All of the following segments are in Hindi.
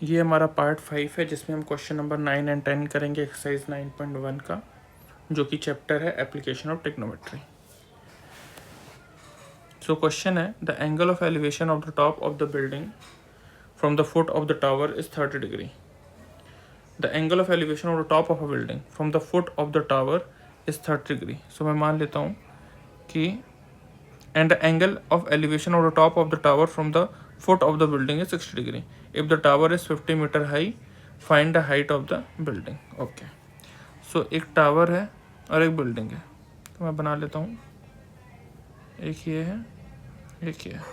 ये हमारा पार्ट 5 है जिसमें हम क्वेश्चन नंबर 9 एंड 10 करेंगे एक्सरसाइज 9.1 का, जो कि चैप्टर है application of trigonometry. So question है the angle of elevation of the top of the building from the foot of the tower is 30 degree. The angle of elevation of the top of a building from the foot of the tower is 30 degree. So मैं मान लेता हूँ कि and the angle of elevation of the top of the tower from the foot of the building is 60 degree. If the tower is 50 meter high, find the height of the building. Okay. So एक टावर है और एक बिल्डिंग है, तो मैं बना लेता हूँ। एक ये है, एक ये है।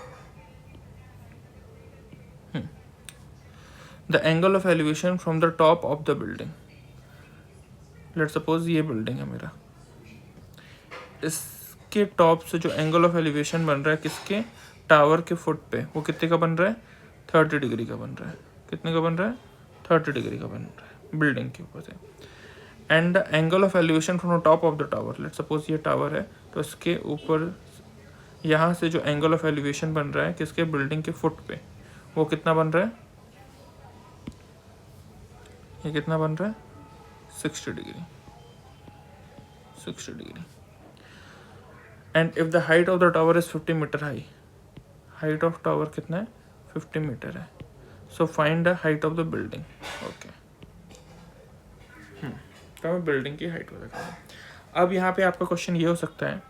The angle of elevation from the top of the building. Let's suppose ये बिल्डिंग है मेरा, इसके टॉप से जो एंगल ऑफ एलिवेशन बन रहा है किसके, टावर के फुट पे, वो कितने का बन रहा है, 30 डिग्री का बन रहा है। कितने का बन रहा है, 30 डिग्री का बन रहा है बिल्डिंग के ऊपर से। And the angle of elevation from the top of the tower, let's suppose ये टावर है, तो इसके ऊपर यहाँ से जो एंगल ऑफ एलिवेशन बन रहा है किसके, बिल्डिंग के फुट पे, वो कितना बन रहा है, ये कितना बन रहा है, 60 degree, 60 degree. And if the height of the tower is 50 metre high, height of tower कितना है, 50 मीटर है। So find the height of the building. Okay, तो मैं बिल्डिंग की हाइट बता रहा हूँ। अब यहाँ पे आपका क्वेश्चन ये हो सकता है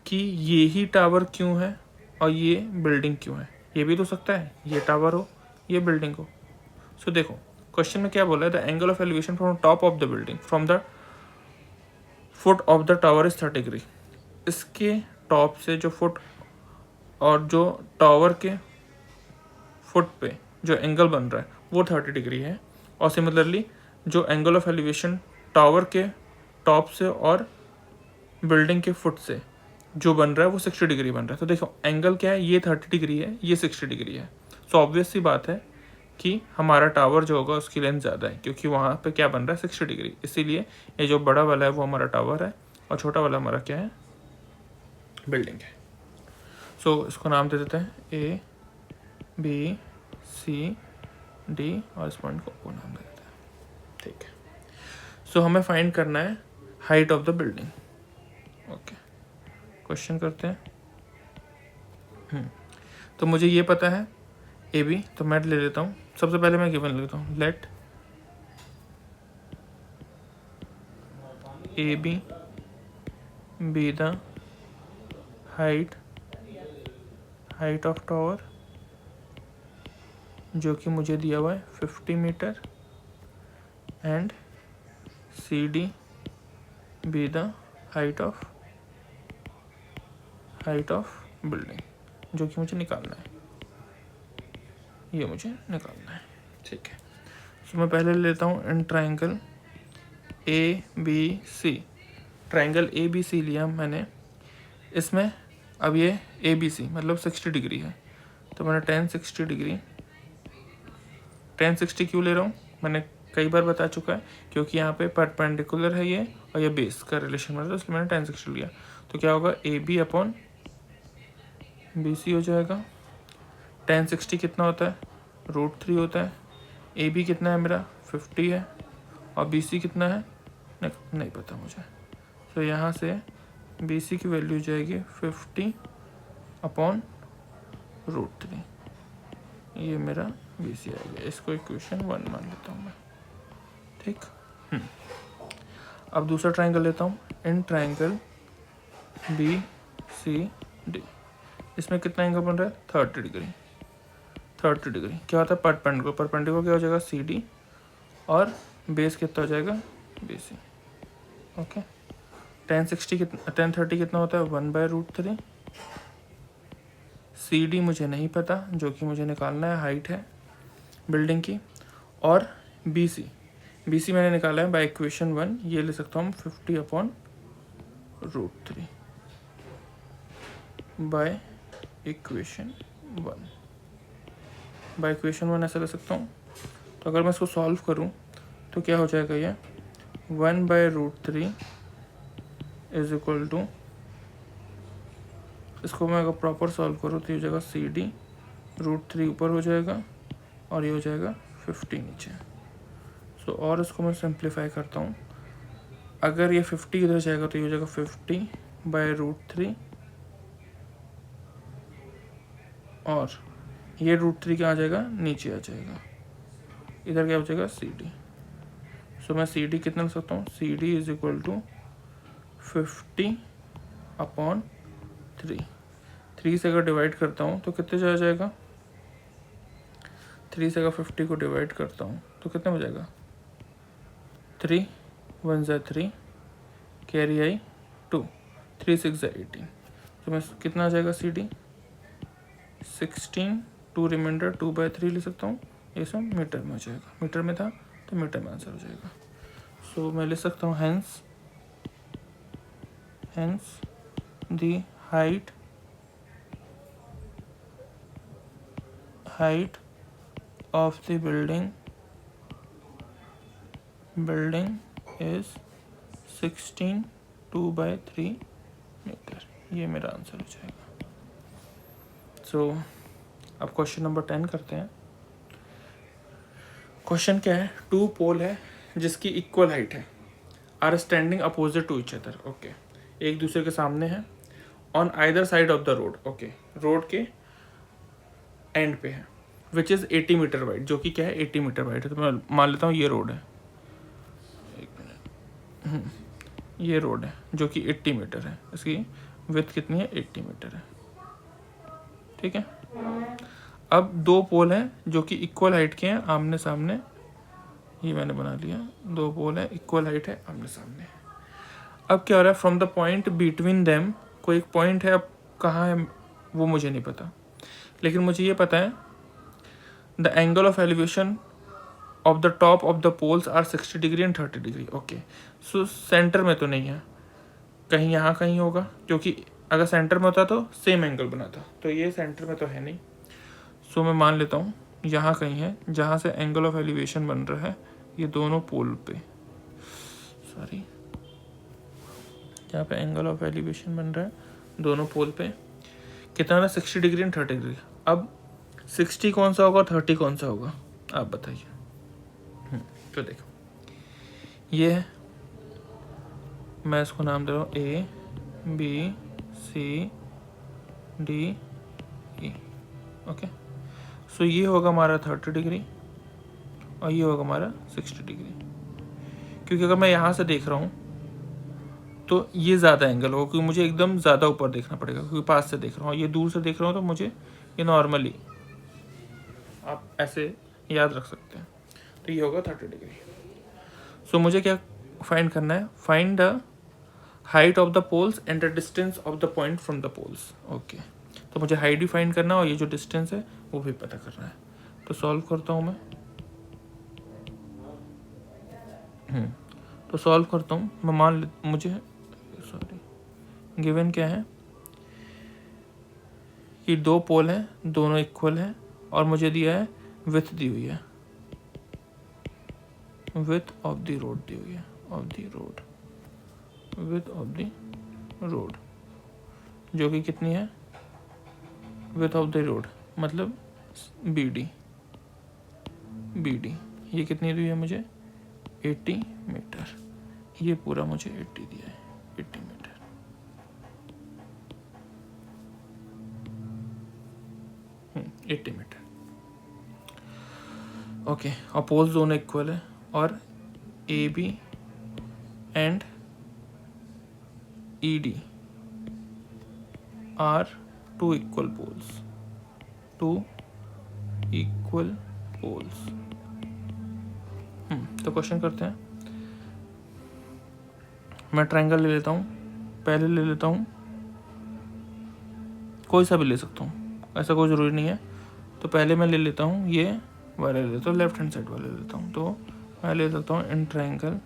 कि ये ही टावर क्यों है और ये बिल्डिंग क्यों है। ये भी तो सकता है ये टावर हो, ये बिल्डिंग हो। सो देखो क्वेश्चन में क्या बोला है, the angle of elevation from top of the building from the foot of the tower is 30 degree. इसके टॉप से जो फुट और जो टावर के फुट पे जो एंगल बन रहा है वो 30 डिग्री है। और सिमिलरली जो एंगल ऑफ एलिवेशन टावर के टॉप से और बिल्डिंग के फुट से जो बन रहा है वो 60 डिग्री बन रहा है। तो देखो एंगल क्या है, ये 30 डिग्री है, ये 60 डिग्री है। सो ऑब्वियस सी बात है कि हमारा टावर जो होगा उसकी लेंथ ज़्यादा है, क्योंकि वहाँ पे क्या बन रहा है, 60 डिग्री। इसीलिए ये जो बड़ा वाला है वो हमारा टावर है और छोटा वाला हमारा क्या है, बिल्डिंग है। सो इसको नाम दे देते हैं ए बी सी डी और इस पॉइंट को ओ नाम दे देते हैं। ठीक है, सो हमें फाइंड करना है height of the building. Okay, question करते हैं। तो मुझे ये पता है ए बी, तो मैं ले लेता हूँ। सबसे पहले मैं गिवन लेता हूँ, let A B the height of tower, जो कि मुझे दिया हुआ है 50 metre, and C D be the height of building, जो कि मुझे निकालना है, ये मुझे निकालना है। ठीक है, तो मैं पहले लेता हूँ in triangle A B C. Triangle A B C लिया मैंने, इसमें अब ये ए बी सी मतलब 60 डिग्री है, तो मैंने 1060 डिग्री, 1060 क्यों ले रहा हूँ, मैंने कई बार बता चुका है, क्योंकि यहाँ पे परपेंडिकुलर है ये और ये बेस का रिलेशन में, तो इसलिए मैंने 1060 लिया। तो क्या होगा, A B upon B C हो जाएगा। 1060 कितना होता है, √3 होता है। ए बी कितना है मेरा, 50 है, और बी सी कितना है, नहीं पता मुझे। तो यहाँ से बी सी की वैल्यू हो जाएगी 50 अपॉन √3, ये मेरा बी सी आ गया। इसको इक्वेशन 1 मान लेता हूँ मैं। ठीक, अब दूसरा ट्राइंगल लेता हूँ, in triangle B C D. इसमें कितना एंगल बन रहा है, 30 डिग्री। 30 डिग्री क्या होता है, परपेंडिकुलर। परपेंडिकुलर क्या हो जाएगा, सी डी, और बेस कितना हो जाएगा, बी सी। ओके, 1030 कितना होता है, 1/√3। सी डी मुझे नहीं पता, जो कि मुझे निकालना है, हाइट है बिल्डिंग की। और बी सी मैंने निकाला है बाय इक्वेशन 1, ये ले सकता हूँ 50 upon √3 by equation 1। By equation 1 ऐसा ले सकता हूँ। तो अगर मैं इसको सॉल्व करूँ तो क्या हो जाएगा, ये 1/√3 इज इक्वल टू, इसको मैं अगर प्रॉपर सॉल्व करूँ तो ये हो जाएगा सी डी, √3 ऊपर हो जाएगा और ये हो जाएगा 50 नीचे। सो और इसको मैं सिंप्लीफाई करता हूँ। अगर ये 50 इधर जाएगा तो ये हो जाएगा 50/√3 और ये √3 क्या आ जाएगा, नीचे आ जाएगा। इधर क्या हो जाएगा CD। सो मैं CD कितना लिख सकता हूँ, CD इज इक्वल टू 50/3। 3 से अगर डिवाइड करता हूँ तो कितने जा जाएगा, 3 से अगर 50 को डिवाइड करता हूँ तो कितने में जाएगा, 3 1 ज़ा 3 कैरी आई 2 3 6 ज़ा 18। तो मैं कितना आ जाएगा CD 16 2 रिमाइंडर 2/3 लिख सकता हूँ। ये सब मीटर में हो जाएगा, मीटर में था तो मीटर में आंसर हो जाएगा। सो मैं लिख सकता हूँ hence the height of the building is 16 2/3 metre. ये मेरा आंसर हो जाएगा। सो अब क्वेश्चन नंबर 10 करते हैं। क्वेश्चन क्या है, 2 पोल है जिसकी इक्वल हाइट है, are standing opposite to each other. Okay, एक दूसरे के सामने है, on either side of the road. Okay, road के एंड पे है, विच इज़ 80 मीटर वाइड, जो कि क्या है 80 मीटर वाइड है। तो मैं मान लेता हूँ ये रोड है, एक मिनट, ये रोड है जो कि 80 मीटर है, इसकी विड्थ कितनी है 80 मीटर है। ठीक है, अब 2 पोल हैं जो कि इक्वल हाइट के हैं, आमने सामने। ये मैंने बना लिया, 2 पोल है इक्वल हाइट है, आमने सामने। अब क्या हो रहा है, from the point between them, कोई एक पॉइंट है, अब कहाँ है वो मुझे नहीं पता, लेकिन मुझे ये पता है the angle of elevation of the top of the poles are 60 degree and 30 degree. Okay, so centre में तो नहीं है, कहीं यहाँ कहीं होगा, क्योंकि अगर सेंटर में होता तो सेम एंगल बनाता, तो ये सेंटर में तो है नहीं। सो मैं मान लेता हूँ यहाँ कहीं है जहाँ से एंगल ऑफ एलिवेशन बन रहा है ये दोनों पोल पे, सॉरी, जहाँ पे एंगल ऑफ एलिवेशन बन रहा है दोनों पोल पे, कितना है 60 डिग्री एंड 30 डिग्री। अब 60 कौन सा होगा, 30 कौन सा होगा, आप बताइए। तो देखो ये है, मैं इसको नाम दे रहा हूँ ABCD E। ओके, सो ये होगा हमारा 30 डिग्री और ये होगा हमारा 60 डिग्री। क्योंकि अगर मैं यहाँ से देख रहा हूँ तो ये ज़्यादा एंगल होगा, क्योंकि मुझे एकदम ज़्यादा ऊपर देखना पड़ेगा, क्योंकि पास से देख रहा हूँ, ये दूर से देख रहा हूँ, तो मुझे ये नॉर्मली आप ऐसे याद रख सकते हैं। तो ये होगा 30 डिग्री। सो मुझे क्या फाइंड करना है, find the height of the poles and the distance of the point from the poles. Okay, तो मुझे हाइट भी फाइंड करना है और ये जो डिस्टेंस है वो भी पता करना है। तो सॉल्व करता हूँ मैं, तो सॉल्व करता हूँ मैं, मुझे सॉरी गिवन क्या है कि 2 पोल हैं, दोनों इक्वल हैं, और मुझे दिया है विड्थ दी हुई है, विड्थ ऑफ द रोड दी हुई है, of the road, width of the road जो कि कितनी है, विड्थ ऑफ द रोड मतलब BD ये कितनी दी है मुझे 80 मीटर। ये पूरा मुझे 80 दिया है, 80 मीटर। Hmm, 80 metre. ओके, और पोल्स दोनों इक्वल है, और AB and ED are 2 equal poles, 2 equal poles. तो क्वेश्चन करते हैं। मैं ट्रायंगल ले लेता हूँ, पहले ले लेता हूँ, कोई सा भी ले सकता हूँ, ऐसा कोई ज़रूरी नहीं है। तो पहले मैं ले लेता हूँ ये वाला, ले लेता हूँ लेफ्ट हैंड साइड वाला ले लेता हूँ। तो मैं ले सकता हूँ इन ट्रायंगल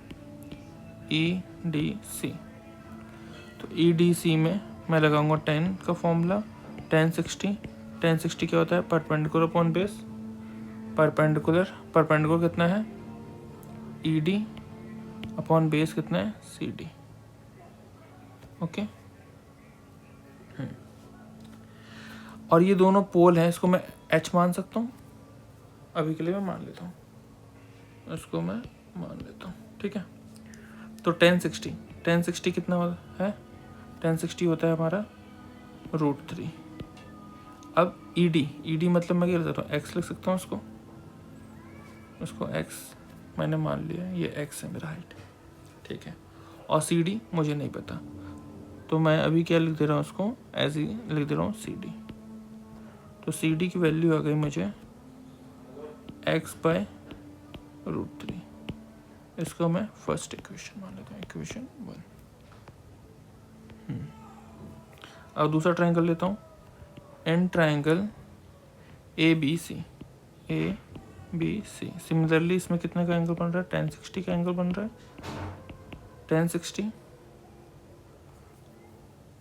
EDC। तो EDC में मैं लगाऊंगा 10 का फॉर्मूला, 10 60 क्या होता है, परपेंडिकुलर अपॉन बेस, परपेंडिकुलर कितना है ED अपॉन बेस कितना है CD। ओके, और ये दोनों पोल हैं, इसको मैं H मान सकता हूँ, अभी के लिए मैं मान लेता हूँ। इसको मैं मान लेता हूँ, ठीक है। तो 1060 कितना है, 1060 होता है हमारा √3। अब ईडी मतलब मैं क्या लिख सकता हूँ, एक्स लिख सकता हूँ उसको एक्स मैंने मान लिया, ये एक्स है मेरा हाइट, ठीक है। और CD मुझे नहीं पता, तो मैं अभी क्या लिख दे रहा हूँ, उसको एज ही लिख दे रहा हूँ CD। तो CD की वैल्यू आ गई मुझे x/√3। इसको मैं फर्स्ट इक्वेशन मान लेता हूँ, इक्वेशन 1। अब दूसरा ट्रायंगल लेता हूँ, एन ट्रायंगल ABC। सिमिलरली इसमें कितने का एंगल बन रहा है, 1060 का एंगल बन रहा है। 1060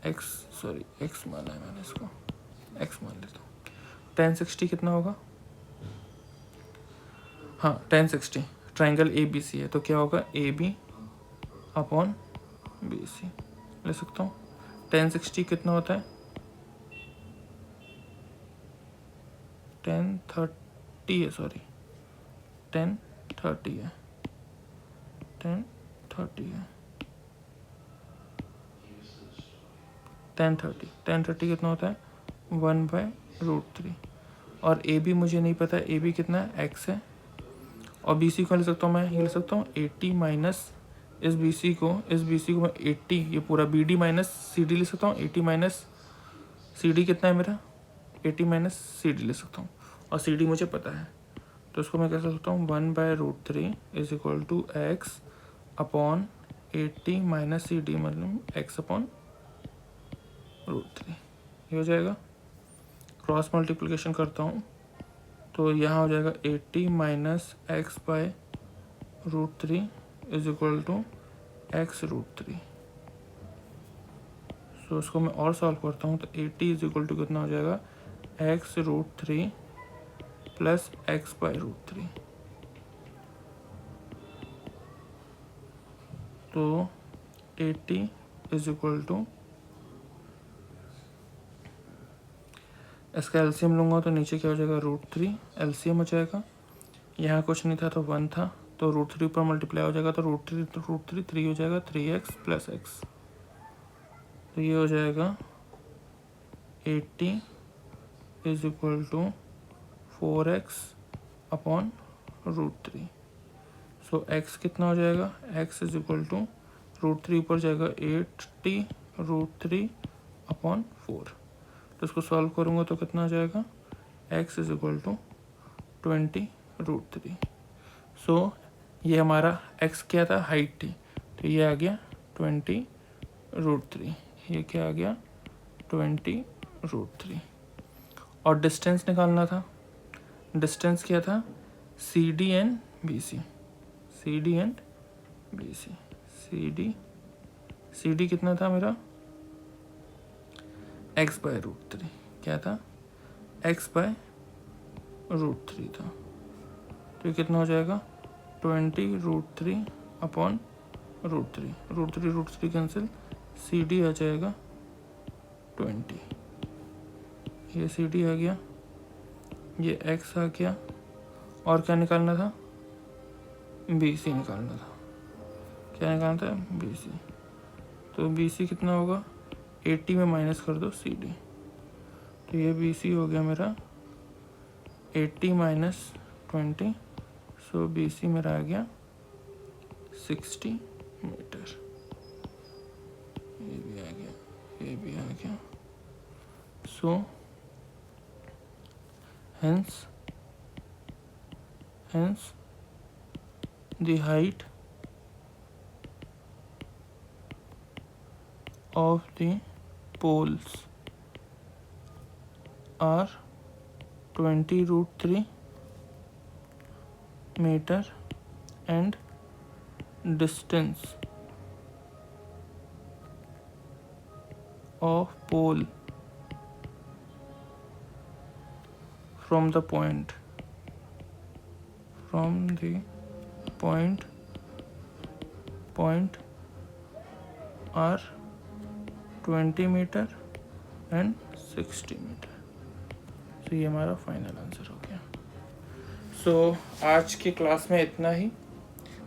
एक्स माना है मैंने, इसको एक्स मान लेता हूँ। 1060 कितना होगा, हाँ 1060 ट्रायंगल ABC है, तो क्या होगा AB/BC ले सकता हूँ। 1060 कितना होता है, 1030 है, 1030 है, 1030 है, 1030 कितना होता है, 1/√3। और AB मुझे नहीं पता, AB कितना है, x है। और BC को ले सकता हूँ मैं, ये ले सकता हूँ 80 माइनस इस BC को मैं 80, ये पूरा BD माइनस CD ले सकता हूँ। 80 माइनस CD कितना है मेरा, 80 माइनस CD ले सकता हूँ, और CD मुझे पता है, तो इसको मैं कह सकता हूँ 1/√3 is equal to X upon 80 minus CD, मतलब x/√3। ये हो जाएगा, क्रॉस मल्टीप्लिकेशन करता हूँ तो यहाँ हो जाएगा 80 minus x/√3 is equal to x√3। So इसको मैं और सॉल्व करता हूँ तो 80 इज इक्वल टू कितना हो जाएगा, x√3 प्लस x/√3। तो 80 इज इक्वल टू, इसका एलसीएम लूँगा तो नीचे क्या हो जाएगा, √3 एलसीएम हो जाएगा। यहाँ कुछ नहीं था तो 1 था, तो √3 पर मल्टीप्लाई हो जाएगा, तो √3 3 हो जाएगा, 3x प्लस x। तो ये हो जाएगा 80 is equal to 4x upon √3। So x कितना हो जाएगा, x इज इक्वल टू √3 ऊपर जाएगा 80 √3 अपॉन 4। तो इसको सॉल्व करूँगा तो कितना आ जाएगा, x इज इक्वल टू 20 √3। सो ये हमारा x क्या था, हाइट थी, तो ये आ गया 20 √3। ये क्या आ गया, 20 √3। और डिस्टेंस निकालना था, डिस्टेंस क्या था, CD एंड BC। CD कितना था मेरा, x/√3। क्या था, x/√3 था। तो ये कितना हो जाएगा, 20 √3 अपॉन √3 कैंसिल, CD आ जाएगा 20। ये CD आ गया, ये x आ गया, और क्या निकालना था, BC निकालना था। क्या निकालना था, BC। तो BC कितना होगा, 80 में माइनस कर दो CD, तो ये BC हो गया मेरा 80 माइनस 20। सो BC मेरा आ गया 60 मीटर। ये भी आ गया, ये भी आ गया। सो hence the height of the poles are 20 √3 meter, and distance of pole from the point are 20 metre and 60 metre. तो ये हमारा फाइनल आंसर हो गया। सो आज की क्लास में इतना ही।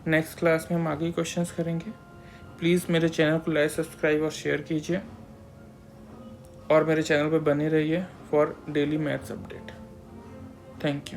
नेक्स्ट क्लास में हम आगे क्वेश्चंस करेंगे। प्लीज़ मेरे चैनल को लाइक, सब्सक्राइब और शेयर कीजिए और मेरे चैनल पर बने रहिए for daily maths update. Thank you.